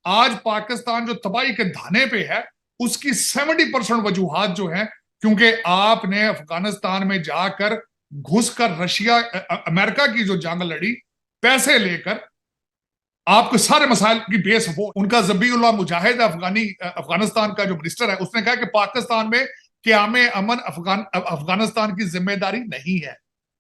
आज पाकिस्तान जो तबाही के धाने पे है, उसकी 70% वजूहात जो है, क्योंकि आपने अफगानिस्तान में जाकर घुसकर रशिया अमेरिका की जो जंग लड़ी, पैसे लेकर, आपको सारे मसाइल की बेस वो उनका जबीउल्लाह मुजाहिद अफगानिस्तान का जो मिनिस्टर है, उसने कहा कि पाकिस्तान में क़याम अमन अफगानिस्तान की जिम्मेदारी नहीं है।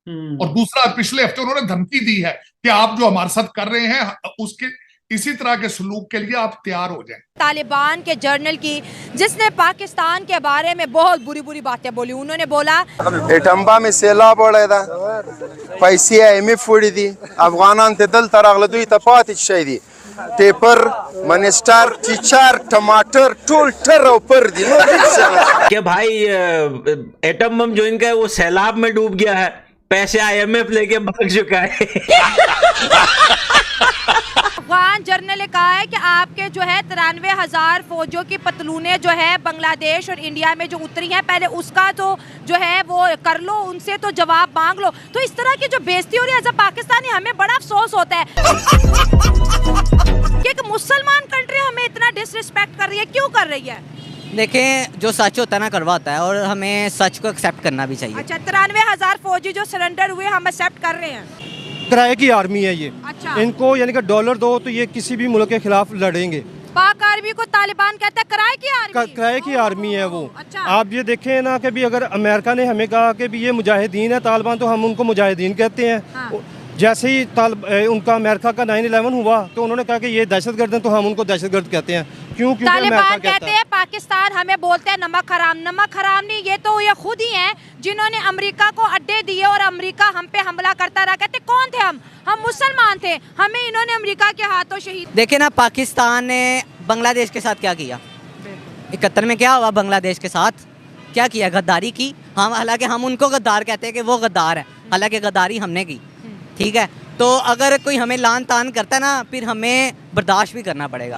और दूसरा, पिछले हफ्ते उन्होंने धमकी दी है कि आप जो हमारे साथ कर रहे हैं उसके इसी तरह के सलूक के लिए आप तैयार हो जाएं। तालिबान के जर्नल की जिसने पाकिस्तान के बारे में बहुत बुरी बुरी बातें बोली, उन्होंने बोला एटंबा में सैलाब पड़ेगा, पैसे IMF फोड़ी दी, अफगानान ते दल तरागलदुई तपात शहीदी टेपर मिनिस्टर चिचार टमाटर टोल टर ऊपर दी क्या भाई एटम बम जो इनका है वो सैलाब में डूब गया है, पैसे IMF लेके भाग चुका है। अफगान जर्नल ने कहा है कि आपके जो है 93,000 फौजों की पतलूने जो है बांग्लादेश और इंडिया में जो उतरी हैं, पहले उसका तो जो है वो कर लो, उनसे तो जवाब मांग लो। तो इस तरह की जो बेइज्जती हो रही है एज अ पाकिस्तानी, हमें बड़ा अफसोस होता है कि एक मुसलमान कंट्री हमें इतना डिसरिस्पेक्ट कर रही है। क्यों कर रही है? देखें, जो सच होता है ना करवाता है, और हमें सच को एक्सेप्ट करना भी चाहिए। अच्छा, 93,000 फौजी जो सरेंडर हुए हम एक्सेप्ट कर रहे हैं। किराए की आर्मी है ये। अच्छा। इनको यानी कि डॉलर दो तो ये किसी भी मुल्क के खिलाफ लड़ेंगे। पाक आर्मी को तालिबान कहता है किराए की आर्मी। किराए की आर्मी है वो। अच्छा। आप ये देखें ना कि भी अगर अमेरिका ने हमें कहा कि भी ये मुजाहिदीन है तालिबान, तो हम उनको मुजाहिदीन कहते हैं। हाँ। जैसे ही उनका अमेरिका का 9/11 हुआ तो उन्होंने कहा कि ये दहशतगर्द हैं, तो हम उनको दहशतगर्द कहते हैं। क्यों? क्योंकि तालिबान कहते हैं पाकिस्तान हमें बोलते हैं नमक हराम। नमक हराम नहीं, ये तो ये खुद ही हैं जिन्होंने अमेरिका को अड्डे दिए और अमेरिका हम पे हमला करता रहा। कहते कौन थे हम मुसलमान थे, हमें इन्होंने अमेरिका के हाथों शहीद। देखे ना, पाकिस्तान ने बांग्लादेश के साथ क्या किया, 71 में क्या हुआ, बांग्लादेश के साथ क्या किया, गद्दारी की। हम हालांकि हम उनको गद्दार कहते हैं कि वो गद्दार है, हालांकि गद्दारी हमने की। ठीक है, तो अगर कोई हमें लान तान करता है ना, फिर हमें बर्दाश्त भी करना पड़ेगा।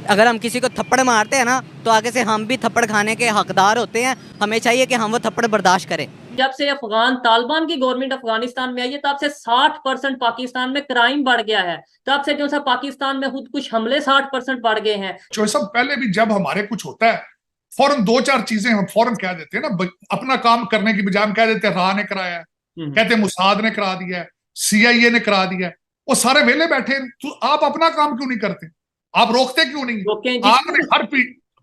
अगर हम किसी को थप्पड़ मारते हैं ना, तो आगे से हम भी थप्पड़ खाने के हकदार होते हैं। हमें चाहिए कि हम वो थप्पड़ बर्दाश्त करें। जब से अफगान तालिबान की गवर्नमेंट अफगानिस्तान में आई है, तब से 60% पाकिस्तान में क्राइम बढ़ गया है। तब से जो सा पाकिस्तान में खुद कुछ हमले 60% बढ़ गए हैं। जो सब पहले भी जब हमारे कुछ होता है, फौरन 2-4 चीजें हम फौरन कह देते हैं ना, अपना काम करने की बजाय हम कह देते हैं राह ने कराया है, कहते हैं मुसाद ने करा दिया है, CIA ने करा दिया है। वो सारे वेले बैठे, तो आप अपना काम क्यों नहीं करते? आप रोकते क्यों नहीं? आपने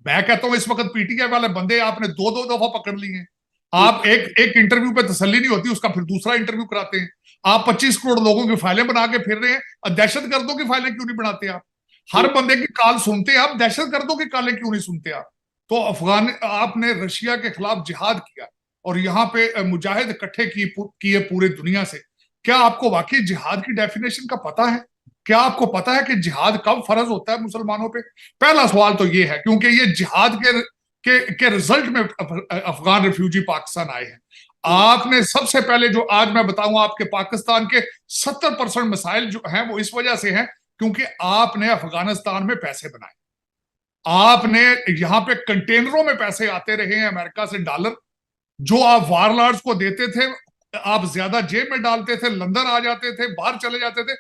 मैं कहता हूं इस वक्त PTI वाले बंदे आपने 2-2 दफा पकड़ लिए। आप एक इंटरव्यू पे तसल्ली नहीं होती, उसका फिर दूसरा इंटरव्यू कराते हैं। आप 25 करोड़ लोगों की फाइलें बना के फिर रहे हैं, दहशतगर्दों की फाइलें क्यों नहीं बनाते आप? हर बंदे की कॉल सुनते हैं आप, दहशतगर्दों की कॉलें क्यों नहीं सुनते आप? तो आपने रशिया के खिलाफ जिहाद किया और यहाँ पे मुजाहिद इकट्ठे किए पूरे दुनिया से। क्या आपको वाकई जिहाद की डेफिनेशन का पता है? क्या आपको पता है कि जिहाद कब फर्ज होता है मुसलमानों पे? पहला सवाल तो ये है, क्योंकि ये जिहाद के रिजल्ट में अफगान रिफ्यूजी पाकिस्तान आए हैं। आपने सबसे पहले जो आज मैं बताऊं, आपके पाकिस्तान के 70% मसाइल जो हैं वो इस वजह से हैं क्योंकि आपने अफगानिस्तान में पैसे बनाए। आपने यहां पे कंटेनरों में पैसे आते रहे हैं अमेरिका से, डॉलर जो आप वारलॉर्ड्स को देते थे, आप ज्यादा जेब में डालते थे, लंदन आ जाते थे, बाहर चले जाते थे,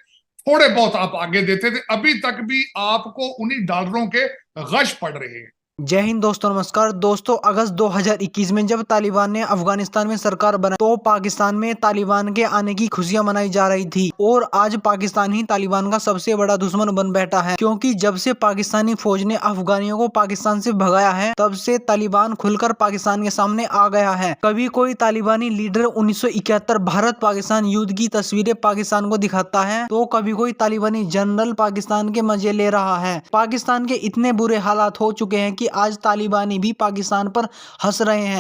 थोड़े बहुत आप आगे देते थे। अभी तक भी आपको उन्हीं डॉलरों के गश पड़ रहे हैं। जय हिंद दोस्तों, नमस्कार दोस्तों। अगस्त 2021 में जब तालिबान ने अफगानिस्तान में सरकार बनाई तो पाकिस्तान में तालिबान के आने की खुशियां मनाई जा रही थी, और आज पाकिस्तान ही तालिबान का सबसे बड़ा दुश्मन बन बैठा है। क्योंकि जब से पाकिस्तानी फौज ने अफगानियों को पाकिस्तान से भगाया है, तब से तालिबान खुलकर पाकिस्तान के सामने आ गया है। कभी कोई तालिबानी लीडर 1971 भारत पाकिस्तान युद्ध की तस्वीरें पाकिस्तान को दिखाता है, तो कभी कोई तालिबानी जनरल पाकिस्तान के मजे ले रहा है। पाकिस्तान के इतने बुरे हालात हो चुके हैं कि आज तालिबानी भी पाकिस्तान पर हंस रहे हैं।